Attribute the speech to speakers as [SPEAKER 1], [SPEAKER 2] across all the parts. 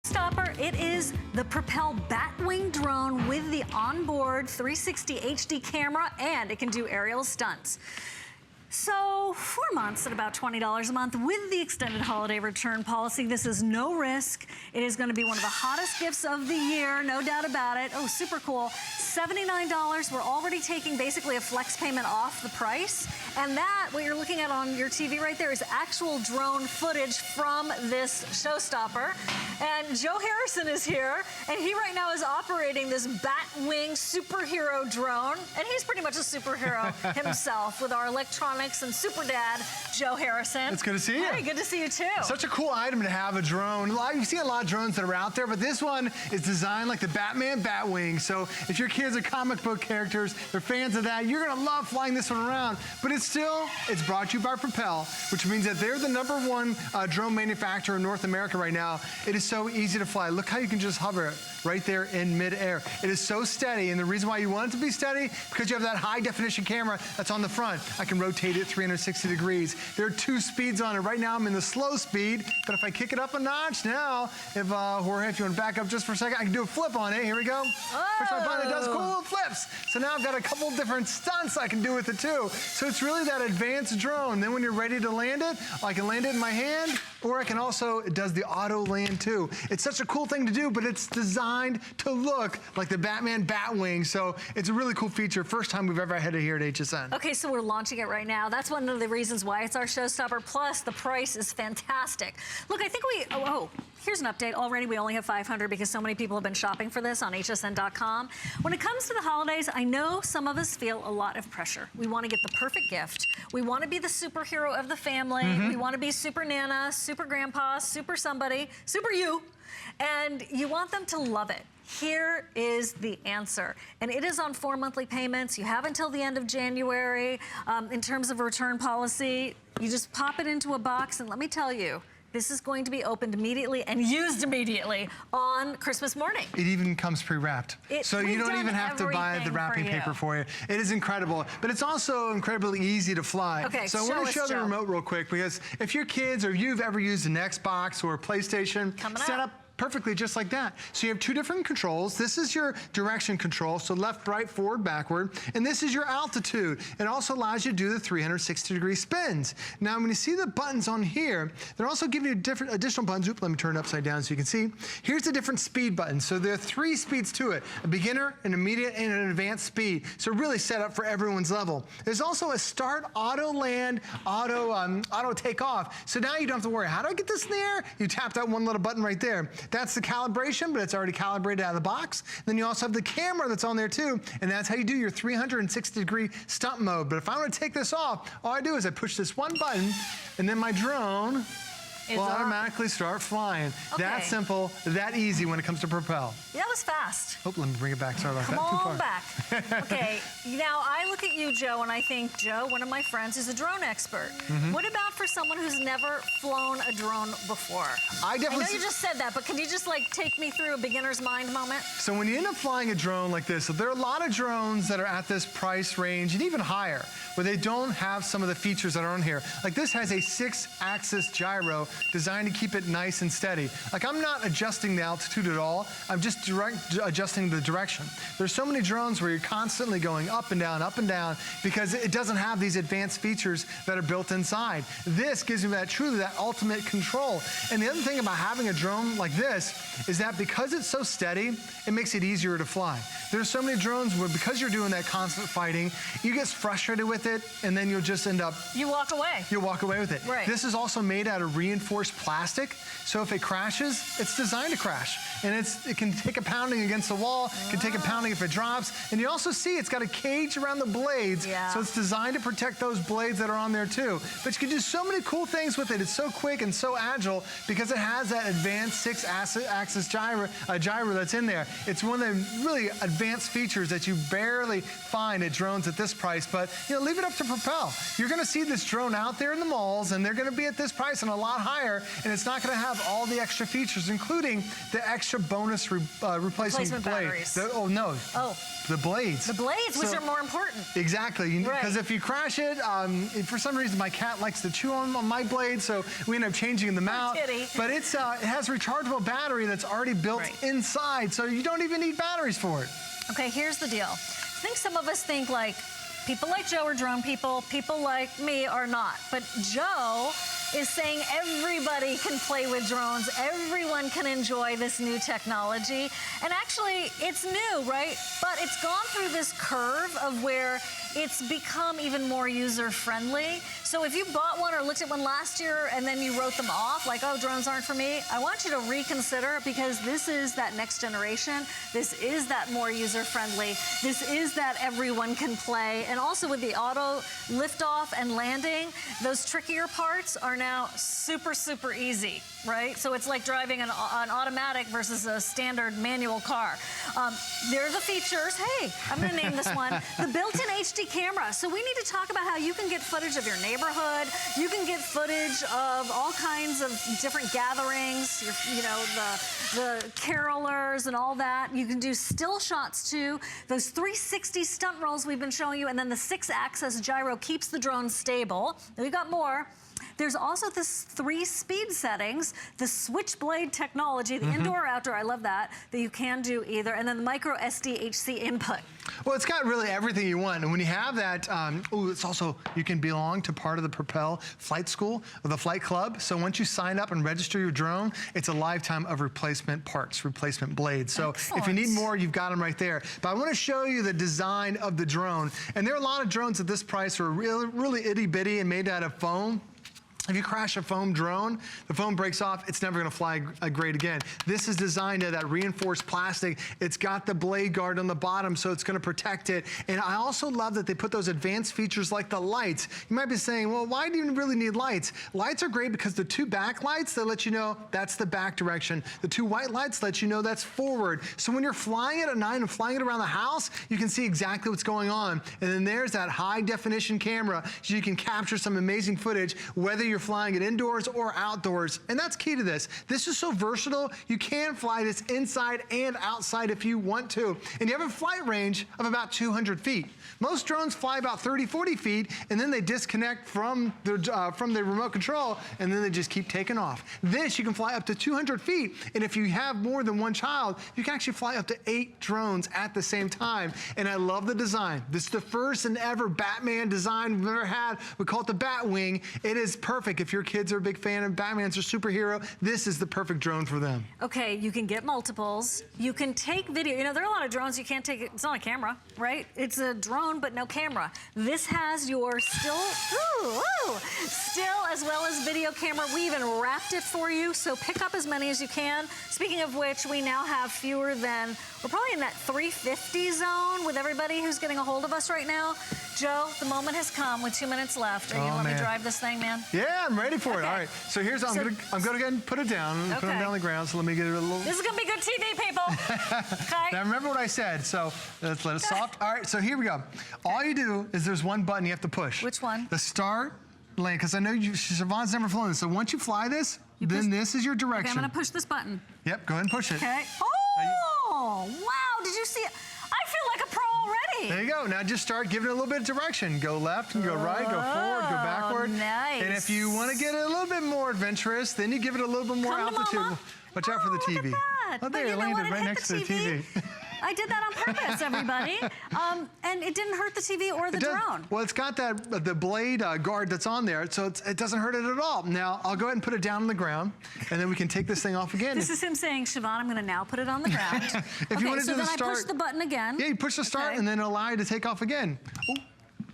[SPEAKER 1] Stopper, it is the Propel Batwing drone with the onboard 360 HD camera, and it can do aerial stunts. So 4 months at about $20 a month with the extended holiday return policy. This is no risk. It is going to be one of the hottest gifts of the year, no doubt about it. Oh, super cool. $79. We're already taking basically a flex payment off the price. And that, what you're looking at on your TV right there, is actual drone footage from this showstopper. And Joe Harrison is here, and he right now is operating this Batwing superhero drone. And he's pretty much a superhero himself with our electronics and super dad, Joe Harrison.
[SPEAKER 2] It's good to see you.
[SPEAKER 1] Hey, good to see you too.
[SPEAKER 2] Such a cool item to have, a drone. You've seen a lot of drones that are out there, but this one is designed like the Batman Batwing. So if your kids are comic book characters, they're fans of that, you're gonna love flying this one around. But it's brought to you by Propel, which means that they're the #1 drone manufacturer in North America right now. It is so easy to fly. Look how you can just hover it right there in midair. It is so steady, and the reason why you want it to be steady, because you have that high definition camera that's on the front. I can rotate it 360 degrees. There are 2 speeds on it. Right now I'm in the slow speed, but if I kick it up a notch now, Jorge, if you want to back up just for a second, I can do a flip on it. Here we go. Push my button, it does cool little flips. So now I've got a couple different stunts I can do with it too. So it's really that advanced drone. Then when you're ready to land it, I can land it in my hand, or I can also, it does the auto land too. It's such a cool thing to do, but it's designed to look like the Batman Batwing. So it's a really cool feature. First time we've ever had it here at HSN.
[SPEAKER 1] Okay, so we're launching it right now. That's one of the reasons why it's our showstopper. Plus, the price is fantastic. Look, I think here's an update. Already we only have 500 because so many people have been shopping for this on hsn.com. When it comes to the holidays, I know some of us feel a lot of pressure. We want to get the perfect gift. We want to be the superhero of the family. We want to be super nana, super grandpa, super somebody, super you. And you want them to love it. Here is the answer. And it is on 4 monthly payments. You have until the end of January. In terms of return policy, you just pop it into a box, and let me tell you, this is going to be opened immediately and used immediately on Christmas morning.
[SPEAKER 2] It even comes pre-wrapped. So you don't even have to buy the wrapping paper for you. It is incredible, but it's also incredibly easy to fly.
[SPEAKER 1] Okay,
[SPEAKER 2] so I want to show the remote real quick, because if your kids or you've ever used an Xbox or a PlayStation, set up perfectly just like that. So you have 2 different controls. This is your direction control, so left, right, forward, backward, and this is your altitude. It also allows you to do the 360-degree spins. Now, when you see the buttons on here, they're also giving you different additional buttons. Oop, let me turn it upside down so you can see. Here's the different speed buttons. So there are 3 speeds to it: a beginner, an immediate, and an advanced speed. So really set up for everyone's level. There's also a start, auto land, auto take off. So now you don't have to worry, how do I get this in the air? You tap that one little button right there. That's the calibration, but it's already calibrated out of the box. Then you also have the camera that's on there too, and that's how you do your 360-degree stunt mode. But if I want to take this off, all I do is I push this one button, and then my drone will automatically start flying. Okay. That simple, that easy when it comes to Propel.
[SPEAKER 1] That was fast.
[SPEAKER 2] Oh, let me bring it back. Sorry about that.
[SPEAKER 1] Come on back. Okay, now I look at you, Joe, and I think, Joe, one of my friends, is a drone expert. What about for someone who's never flown a drone before? I know you just said that, but can you just take me through a beginner's mind moment?
[SPEAKER 2] So when you end up flying a drone like this, so there are a lot of drones that are at this price range and even higher, where they don't have some of the features that are on here. Like this has a 6-axis gyro designed to keep it nice and steady. Like, I'm not adjusting the altitude at all. I'm just adjusting the direction. There's so many drones where you're constantly going up and down, because it doesn't have these advanced features that are built inside. This gives you truly that ultimate control. And the other thing about having a drone like this is that because it's so steady, it makes it easier to fly. There's so many drones where, because you're doing that constant fighting, you get frustrated with it, and then you'll just end up...
[SPEAKER 1] You walk away.
[SPEAKER 2] You'll walk away with it.
[SPEAKER 1] Right.
[SPEAKER 2] This is also made out of reinforced plastic, so if it crashes, it's designed to crash. And it can take a pounding against the wall, it can take a pounding if it drops, and you also see it's got a cage around the blades, so it's designed to protect those blades that are on there too. But you can do so many cool things with it. It's so quick and so agile because it has that advanced 6-axis gyro that's in there. It's one of the really advanced features that you barely find at drones at this price, but leave it up to Propel. You're gonna see this drone out there in the malls, and they're gonna be at this price and a lot higher. higher, and it's not going to have all the extra features, including the extra bonus replacement blades. The blades.
[SPEAKER 1] The blades, which are more important.
[SPEAKER 2] Exactly, because if you crash it, for some reason my cat likes to chew on my blade, so we end up changing them out.
[SPEAKER 1] Kitty.
[SPEAKER 2] But it has a rechargeable battery that's already built inside, so you don't even need batteries for it.
[SPEAKER 1] Okay, here's the deal. I think some of us think like, people like Joe are drone people like me are not. But Joe is saying everybody can play with drones. Everyone can enjoy this new technology. And actually, it's new, right? But it's gone through this curve of where it's become even more user-friendly. So if you bought one or looked at one last year and then you wrote them off, like, oh, drones aren't for me, I want you to reconsider, because this is that next generation. This is that more user-friendly. This is that everyone can play. And also with the auto liftoff and landing, those trickier parts are now super, super easy, right? So it's like driving an automatic versus a standard manual car. There are the features. Hey, I'm gonna name this one. The built-in HD camera. So we need to talk about how you can get footage of your neighborhood. You can get footage of all kinds of different gatherings, you know, the carolers and all that. You can do still shots too. Those 360 stunt rolls we've been showing you, and then the 6-axis gyro keeps the drone stable. And we've got more. There's also this 3 speed settings, the switchblade technology, the indoor, outdoor, I love that you can do either, and then the micro SDHC input.
[SPEAKER 2] Well, it's got really everything you want. And when you have that, it's also, you can belong to part of the Propel Flight School or the Flight Club. So once you sign up and register your drone, it's a lifetime of replacement parts, replacement blades. So if you need more, you've got them right there. But I want to show you the design of the drone. And there are a lot of drones at this price that are really itty bitty and made out of foam. If you crash a foam drone, the foam breaks off, it's never gonna fly great again. This is designed to that reinforced plastic. It's got the blade guard on the bottom, so it's gonna protect it. And I also love that they put those advanced features like the lights. You might be saying, well, why do you really need lights? Lights are great because the 2 back lights, they let you know that's the back direction. The 2 white lights let you know that's forward. So when you're flying it at night and flying it around the house, you can see exactly what's going on. And then there's that high definition camera, so you can capture some amazing footage, whether you're flying it indoors or outdoors. And that's key to this. This is so versatile, you can fly this inside and outside if you want to. And you have a flight range of about 200 feet. Most drones fly about 30, 40 feet, and then they disconnect from the remote control, and then they just keep taking off. This, you can fly up to 200 feet, and if you have more than 1 child, you can actually fly up to 8 drones at the same time. And I love the design. This is the first and ever Batman design we've ever had. We call it the Batwing. It is perfect. If your kids are a big fan of Batman's a superhero, this is the perfect drone for them. Okay, you can get multiples. You can take video. You know, there are a lot of drones you can't take. It's not a camera, right? It's a drone, but no camera. This has your still as well as video camera. We even wrapped it for you, so pick up as many as you can. Speaking of which, we now have fewer than, we're probably in that 350 zone with everybody who's getting a hold of us right now. Joe, the moment has come with 2 minutes left. Are you gonna let me drive this thing, man? Yeah, I'm ready for it. All right, so here's, I'm gonna go ahead and put it down. Put it down on the ground, so let me get it a little. This is gonna be good TV, people. Okay. Now remember what I said, so let's let it soft. All right, so here we go. All you do is there's one button you have to push. Which one? The start lane, because I know Siobhan's never flown this, so once you fly this, then this is your direction. Okay, I'm gonna push this button. Yep, go ahead and push it. Okay. Oh, wow, did you see it? I feel like a pro already. There you go. Now just start giving it a little bit of direction. Go left and go right, go forward, go backward. Nice. And if you want to get it a little bit more adventurous, then you give it a little bit more altitude. Watch out for the TV. Oh, there, it landed right next to the TV. I did that on purpose, everybody. And it didn't hurt the TV or the drone. Well, it's got the blade guard that's on there, so it doesn't hurt it at all. Now, I'll go ahead and put it down on the ground, and then we can take this thing off again. This is him saying, Siobhan, I'm going to now put it on the ground. If you want to do the start. So then I push the button again. Yeah, you push the start, and then it'll allow you to take off again. Ooh.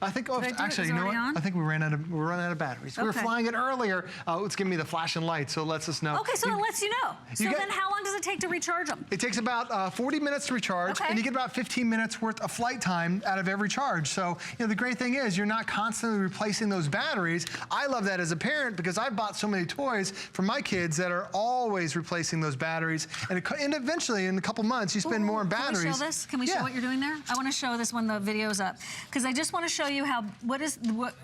[SPEAKER 2] I think, actually, you know what? I think we're running out of batteries. We were flying it earlier. It's giving me the flashing light, so it lets us know. Okay, so it lets you know. So then how long does it take to recharge them? It takes about 40 minutes to recharge, and you get about 15 minutes worth of flight time out of every charge. So, you know, the great thing is you're not constantly replacing those batteries. I love that as a parent because I've bought so many toys for my kids that are always replacing those batteries. And eventually, in a couple months, you spend more on batteries. Can we show this? Can we show what you're doing there? I want to show this when the video's up, because I just want to show
[SPEAKER 1] show you how, what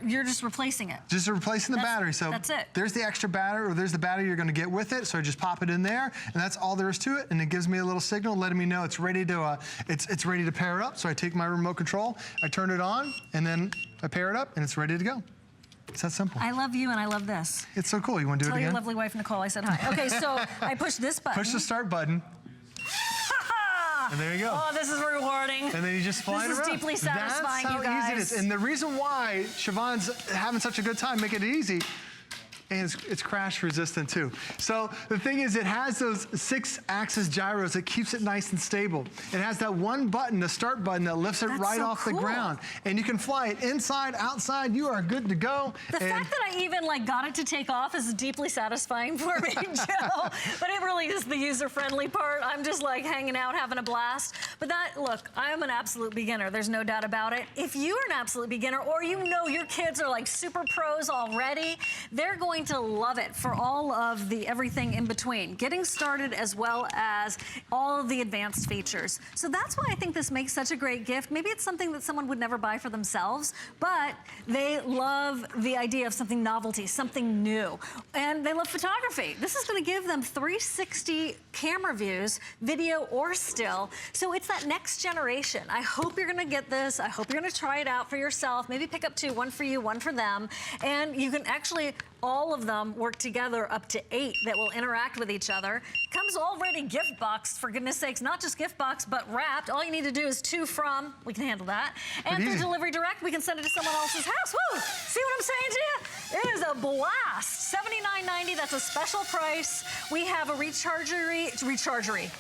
[SPEAKER 1] you're just replacing it.
[SPEAKER 2] Just replacing the battery. So
[SPEAKER 1] that's it.
[SPEAKER 2] There's the extra battery, or there's the battery you're gonna get with it. So I just pop it in there, and that's all there is to it. And it gives me a little signal letting me know it's ready to, it's ready to pair up. So I take my remote control, I turn it on, and then I pair it up, and it's ready to go. It's that simple.
[SPEAKER 1] I love you and I love this.
[SPEAKER 2] It's so cool. You want to do it again?
[SPEAKER 1] Tell your lovely wife, Nicole, I said hi. Okay, so I push this button.
[SPEAKER 2] Push the start button. And there you go.
[SPEAKER 1] Oh, this is rewarding.
[SPEAKER 2] And then you just fly it around.
[SPEAKER 1] This is deeply satisfying, you guys.
[SPEAKER 2] That's how easy it is. And the reason why Siobhan's having such a good time making it easy, and it's crash resistant too. So the thing is, it has those 6-axis gyros that keeps it nice and stable. It has that one button, the start button, that lifts it right off the ground. And you can fly it inside, outside, you are good to go.
[SPEAKER 1] The fact that I even got it to take off is deeply satisfying for me, Joe. But it really is the user-friendly part. I'm just hanging out, having a blast. But look, I am an absolute beginner. There's no doubt about it. If you are an absolute beginner, or you know your kids are super pros already, they're going to love it for all of the everything in between, getting started as well as all of the advanced features. So that's why I think this makes such a great gift. Maybe it's something that someone would never buy for themselves, but they love the idea of something novelty, something new, and they love photography. This is going to give them 360 camera views, video or still. So it's that next generation. I hope you're going to get this. I hope you're going to try it out for yourself. Maybe pick up 2, one for you, one for them, and you can actually all of them work together, up to 8 that will interact with each other. Comes already gift boxed, for goodness sakes, not just gift box, but wrapped. All you need to do is to, from, we can handle that. And through Delivery Direct, we can send it to someone else's house. Woo! See what I'm saying to you? It is a blast. $79.90, that's a special price. We have a rechargery,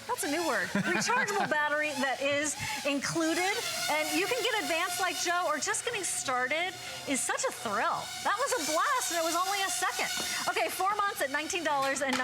[SPEAKER 1] that's a new word, rechargeable battery that is included. And you can get advanced like Joe, or just getting started is such a thrill. That was a blast, and it was only a second. Okay, 4 months at $19.90.